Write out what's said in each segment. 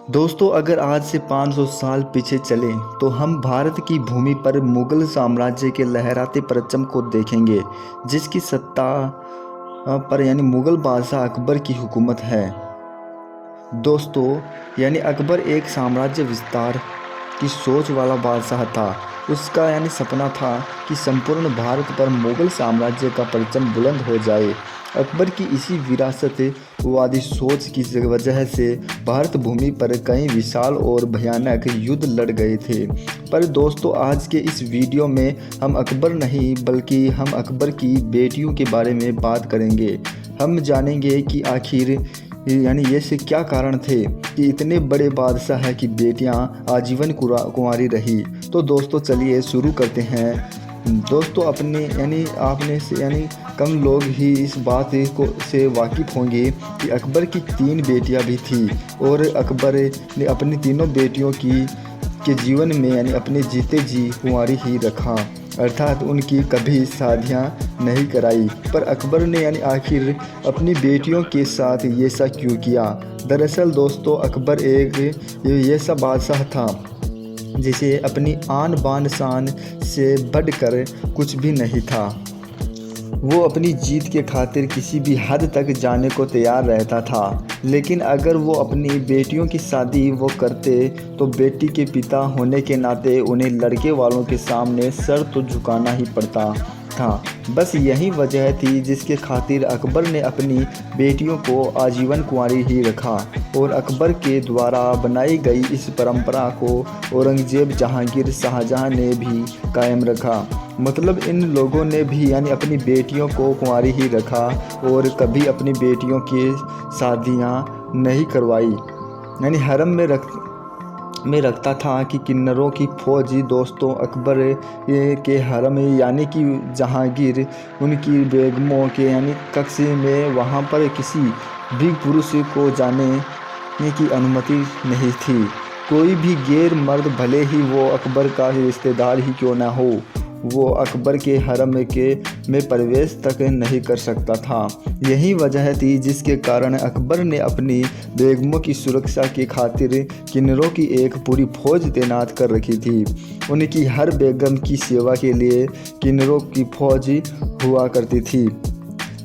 दोस्तों, अगर आज से 500 साल पीछे चलें तो हम भारत की भूमि पर मुगल साम्राज्य के लहराते परचम को देखेंगे, जिसकी सत्ता पर मुगल बादशाह अकबर की हुकूमत है। दोस्तों, अकबर एक साम्राज्य विस्तार की सोच वाला बादशाह था। उसका सपना था कि संपूर्ण भारत पर मुगल साम्राज्य का परचम बुलंद हो जाए। अकबर की इसी विरासतवादी सोच की वजह से भारत भूमि पर कई विशाल और भयानक युद्ध लड़ गए थे। पर दोस्तों, आज के इस वीडियो में हम अकबर नहीं बल्कि हम अकबर की बेटियों के बारे में बात करेंगे। हम जानेंगे कि आखिर ये से क्या कारण थे कि इतने बड़े बादशाह की बेटियां आजीवन कुंवारी रही। तो दोस्तों, चलिए शुरू करते हैं। दोस्तों, आपने से कम लोग ही इस बात से वाकिफ़ होंगे कि अकबर की 3 बेटियां भी थी और अकबर ने अपनी तीनों बेटियों के जीवन में अपने जीते जी कुंवारी ही रखा, अर्थात उनकी कभी शादियां नहीं कराई। पर अकबर ने आखिर अपनी बेटियों के साथ ये सा क्यों किया? दरअसल दोस्तों, अकबर एक ऐसा बादशाह था जिसे अपनी आन बान शान से बढ़कर कुछ भी नहीं था। वो अपनी जीत के खातिर किसी भी हद तक जाने को तैयार रहता था, लेकिन अगर वो अपनी बेटियों की शादी वो करते तो बेटी के पिता होने के नाते उन्हें लड़के वालों के सामने सर तो झुकाना ही पड़ता था। बस यही वजह थी जिसके खातिर अकबर ने अपनी बेटियों को आजीवन कुंवारी ही रखा और अकबर के द्वारा बनाई गई इस परंपरा को औरंगजेब, जहांगीर, शाहजहां ने भी कायम रखा। मतलब इन लोगों ने भी अपनी बेटियों को कुंवारी ही रखा और कभी अपनी बेटियों की शादियां नहीं करवाई। हरम में रखता था कि किन्नरों की फौज। दोस्तों, अकबर के हरम कि जहांगीर उनकी बेगमों के कक्ष में वहाँ पर किसी भी पुरुष को जाने की अनुमति नहीं थी। कोई भी गैर मर्द, भले ही वो अकबर का रिश्तेदार ही क्यों ना हो, वो अकबर के हरम में प्रवेश तक नहीं कर सकता था। यही वजह थी जिसके कारण अकबर ने अपनी बेगमों की सुरक्षा की खातिर किन्नरों की एक पूरी फौज तैनात कर रखी थी। उनकी हर बेगम की सेवा के लिए किन्नरों की फौज हुआ करती थी,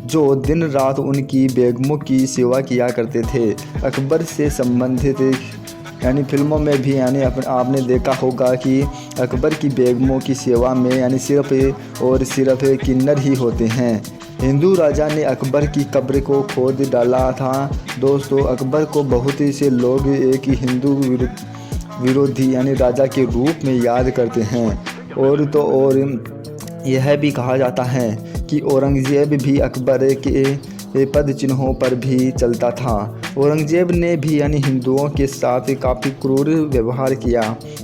जो दिन रात उनकी बेगमों की सेवा किया करते थे। अकबर से संबंधित फिल्मों में भी आपने देखा होगा कि अकबर की बेगमों की सेवा में सिर्फ और सिर्फ किन्नर ही होते हैं। हिंदू राजा ने अकबर की कब्र को खोद डाला था। दोस्तों, अकबर को बहुत से लोग एक ही हिंदू विरोधी राजा के रूप में याद करते हैं। और यह भी कहा जाता है कि औरंगजेब भी अकबर के पद चिन्हों पर भी चलता था। औरंगजेब ने भी हिंदुओं के साथ काफ़ी क्रूर व्यवहार किया।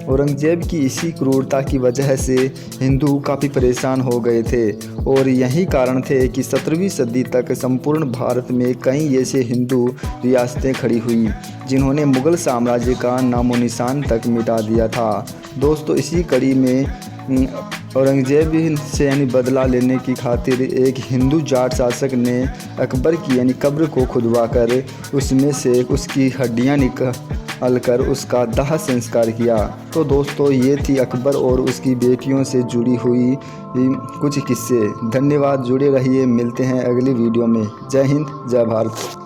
औरंगजेब की इसी क्रूरता की वजह से हिंदू काफ़ी परेशान हो गए थे और यही कारण थे कि 17वीं सदी तक संपूर्ण भारत में कई ऐसे हिंदू रियासतें खड़ी हुई जिन्होंने मुगल साम्राज्य का नामो निशान तक मिटा दिया था। दोस्तों, इसी कड़ी में औरंगजेब से बदला लेने की खातिर एक हिंदू जाट शासक ने अकबर की कब्र को खुदवाकर उसमें से उसकी हड्डियां निकाल कर उसका दाह संस्कार किया। तो दोस्तों, ये थी अकबर और उसकी बेटियों से जुड़ी हुई कुछ किस्से। धन्यवाद, जुड़े रहिए, मिलते हैं अगली वीडियो में। जय हिंद, जय भारत।